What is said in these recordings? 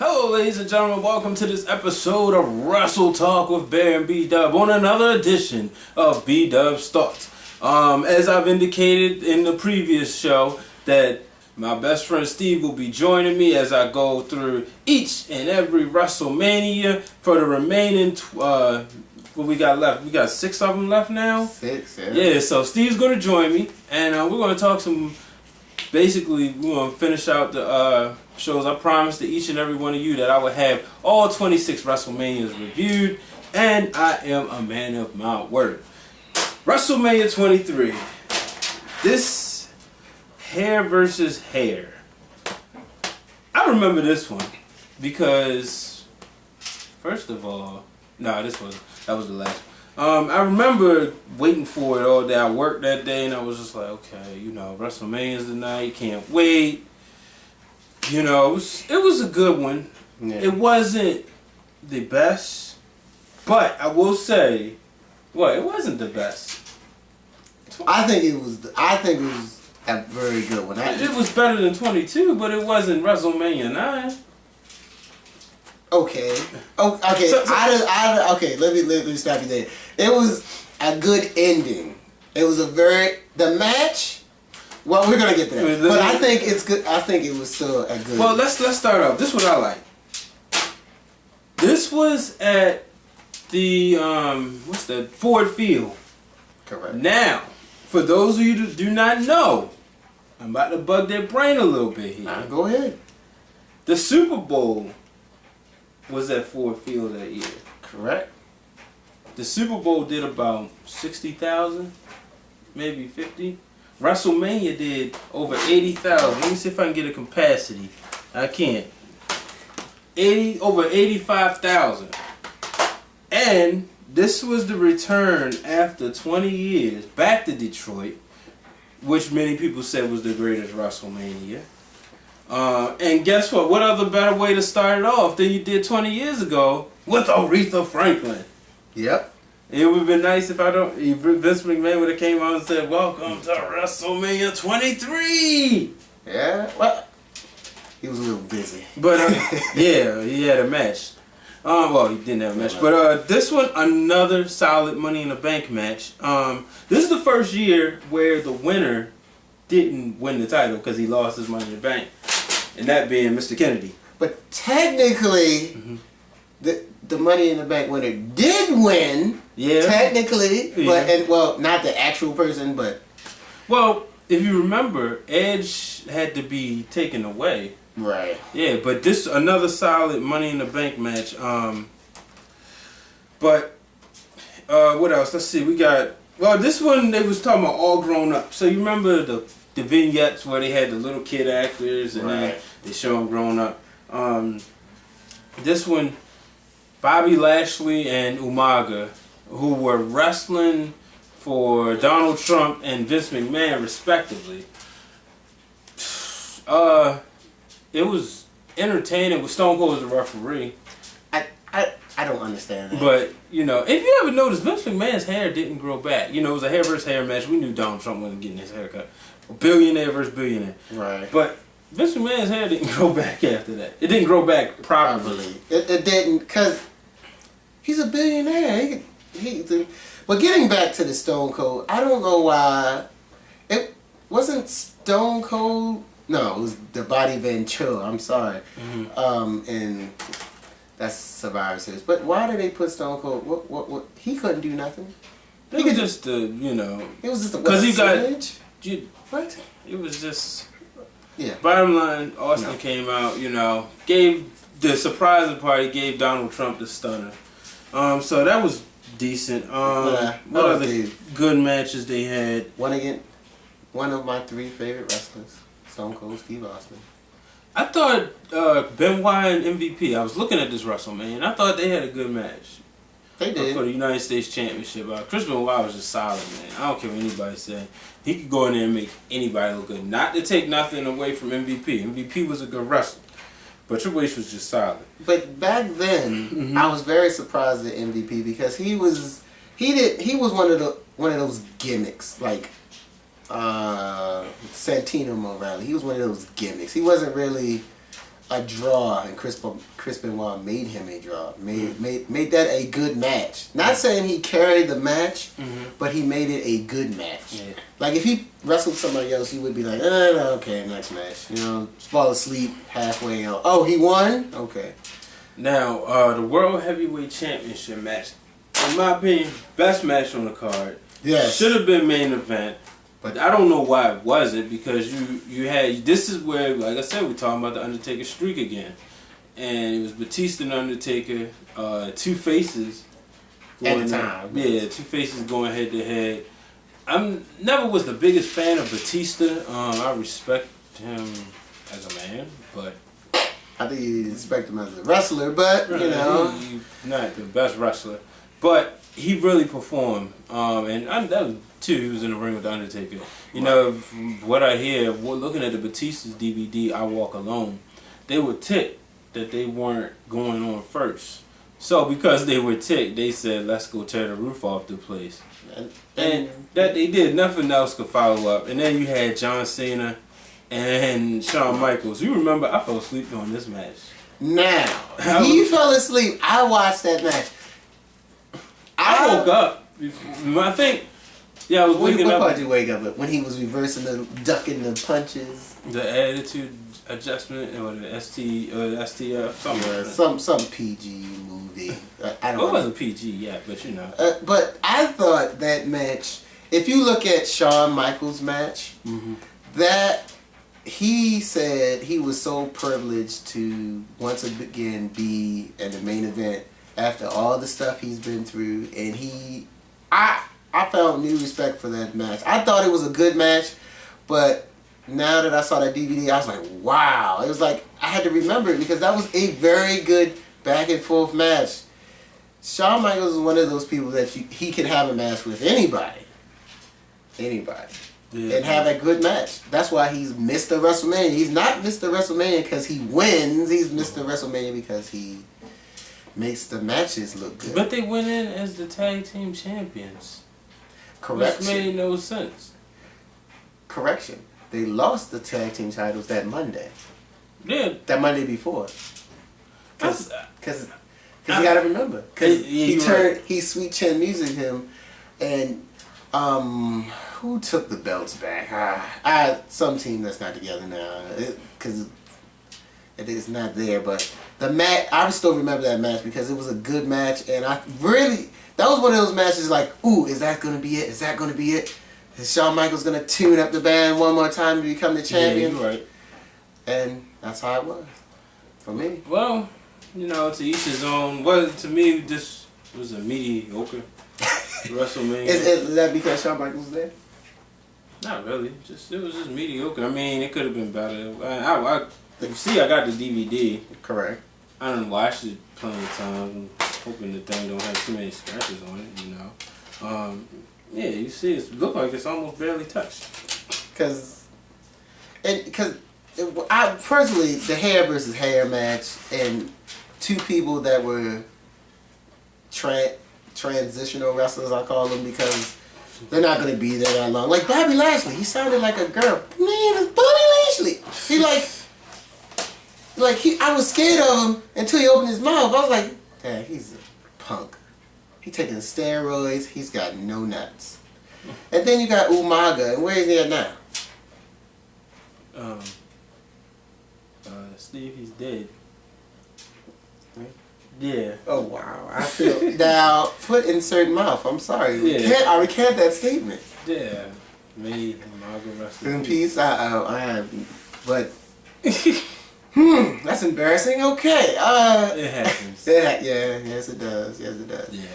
Hello, ladies and gentlemen. Welcome to this episode of Wrestle Talk with Bear and B-Dub on another edition of B-Dub's Thoughts. As I've indicated in the previous show, that my best friend Steve will be joining me as I go through each and every WrestleMania for the remaining. What we got left? We got 6 of them left now. 6, yeah. Yeah. So Steve's going to join me, and we're going to talk some. Basically, we're going to finish out the shows. I promised to each and every one of you that I would have all 26 WrestleManias reviewed, and I am a man of my word. WrestleMania 23. This hair versus hair. I remember this one because, first of all, that was the last one. I remember waiting for it all day. I worked that day and I was just like, okay, WrestleMania's tonight, can't wait. It was a good one. Yeah. It wasn't the best, but I will say, it wasn't the best. I think it was a very good one. It was better than 22, but it wasn't WrestleMania 9. Okay. Okay. Okay. Let me stop you there. It was a good ending. It was the match. Well, we're gonna get to that, but I think it's good. I think it was still a good. Well, let's start off. This is what I like. This was at the Ford Field. Correct. Now, for those of you who do not know, I'm about to bug their brain a little bit here. Go ahead. The Super Bowl was at Ford Field that year. Correct. The Super Bowl did about 60,000, maybe 50. WrestleMania did over 80,000. Let me see if I can get a capacity. I can't. Over 85,000. And this was the return after 20 years back to Detroit, which many people said was the greatest WrestleMania. And guess what? What other better way to start it off than you did 20 years ago with Aretha Franklin? Yep. It would have been nice if Vince McMahon would have came out and said, "Welcome to WrestleMania 23." Yeah. Well, he was a little busy. But yeah, he had a match. He didn't have a match. But this one, another solid Money in the Bank match. This is the first year where the winner didn't win the title because he lost his Money in the Bank. And that being Mr. Kennedy. But technically, the Money in the Bank winner did win. Yeah. Technically, yeah. But not the actual person, but. Well, if you remember, Edge had to be taken away. Right. Yeah, but this another solid Money in the Bank match. But what else? Let's see. We got. Well, this one they was talking about all grown up. So you remember the vignettes where they had the little kid actors and then they show them grown up. This one, Bobby Lashley and Umaga, who were wrestling for Donald Trump and Vince McMahon respectively. It was entertaining with Stone Cold as the referee. I don't understand that. But, if you ever noticed, Vince McMahon's hair didn't grow back. It was a hair versus hair match. We knew Donald Trump wasn't getting his hair cut. Billionaire versus billionaire. Right. But Vince McMahon's hair didn't grow back after that. It didn't grow back properly. It didn't, because he's a billionaire. But getting back to the Stone Cold, I don't know why. It wasn't Stone Cold. No, it was the Body Ventura. I'm sorry. Mm-hmm. And that's Survivor Series. But why did they put Stone Cold? What? He couldn't do nothing. It was just It was just because he got. What? It was just. Yeah. Bottom line, Austin came out. Gave the surprising party. Gave Donald Trump the stunner. So that was decent. What other good matches they had? One of my 3 favorite wrestlers. Stone Cold Steve Austin. I thought Benoit and MVP. I was looking at this WrestleMania. I thought they had a good match. They did for the United States Championship. Chris Benoit was just solid, man. I don't care what anybody say. He could go in there and make anybody look good. Not to take nothing away from MVP. MVP was a good wrestler, but Triple H was just solid. But back then, I was very surprised at MVP because he was one of those gimmicks like. Santino Morelli. He was one of those gimmicks. He wasn't really a draw, and Chris Benoit made him a draw. Made that a good match. Not saying he carried the match, but he made it a good match. Yeah. Like if he wrestled somebody else, he would be like, okay, next match. You know, fall asleep halfway out. Oh, he won? Okay. Now, the World Heavyweight Championship match, in my opinion, best match on the card. Yes. Should have been main event. But I don't know why it wasn't, because you had, this is where, like I said, we're talking about the Undertaker streak again. And it was Batista and Undertaker, two faces. At the time. Yeah, two faces going head to head. Never was the biggest fan of Batista. I respect him as a man, but I think you respect him as a wrestler, but, you know. He's not the best wrestler. But he really performed. And that was, too, he was in the ring with the Undertaker. You know, from what I hear, looking at the Batista's DVD, I Walk Alone, they were ticked that they weren't going on first. So because they were ticked, they said, let's go tear the roof off the place. And that they did. Nothing else could follow up. And then you had John Cena and Shawn Michaels. You remember, I fell asleep during this match. Now, he fell asleep. I watched that match. I woke up. I think, yeah, I was waking up. What part did you wake up? When he was reversing the, ducking the punches? The attitude adjustment, or the STF, something like that. Some PG movie. I don't know. It wasn't PG yet, but you know. But I thought that match, if you look at Shawn Michaels' match, that he said he was so privileged to once again be in the main event after all the stuff he's been through, and I found new respect for that match. I thought it was a good match, but now that I saw that DVD, I was like, wow. It was like, I had to remember it because that was a very good back and forth match. Shawn Michaels is one of those people that he can have a match with anybody. Anybody. Yeah, and have a good match. That's why he's Mr. WrestleMania. He's not Mr. WrestleMania because he wins. He's Mr. WrestleMania because he makes the matches look good. But they went in as the tag team champions. Correction. Which made no sense. Correction. They lost the tag team titles that Monday. Yeah. That Monday before. Because you gotta remember. Because he Sweet Chin Music him, and who took the belts back? Some team that's not together now. Because it is not there, but the match, I still remember that match because it was a good match, and that was one of those matches like, ooh, is that going to be it? Is that going to be it? Is Shawn Michaels going to tune up the band one more time to become the champion? Yeah, you're right. And that's how it was for me. Well, you know, to each his own. Well, to me, this was a mediocre WrestleMania. Is that because Shawn Michaels was there? Not really. It was just mediocre. I mean, it could have been better. You see, I got the DVD. Correct. I done watched it plenty of times. I'm hoping the thing don't have too many scratches on it, you know. Yeah, you see, it look like it's almost barely touched. I personally, the hair versus hair match, and two people that were transitional wrestlers, I call them, because they're not going to be there that long. Like Bobby Lashley, he sounded like a girl. Man, it's Bobby Lashley. I was scared of him until he opened his mouth. I was like, dang, he's a punk. He taking steroids. He's got no nuts. And then you got Umaga, and where is he at now? Steve, he's dead. Yeah. Oh wow, I feel now. Foot insert mouth. I'm sorry. Yeah. I recant that statement. Yeah. Me, Umaga, rest In peace. But. That's embarrassing. Okay. It happens. Yes it does. Yes it does. Yeah.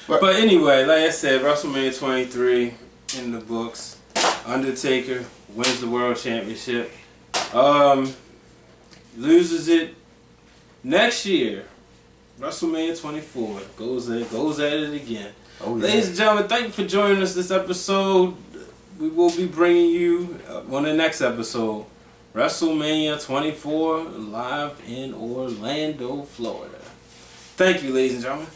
But anyway, like I said, WrestleMania 23 in the books. Undertaker wins the World Championship. Loses it next year. WrestleMania 24 goes at it again. Oh, yeah. Ladies and gentlemen, thank you for joining us this episode. We will be bringing you on the next episode WrestleMania 24 live in Orlando, Florida. Thank you, ladies and gentlemen.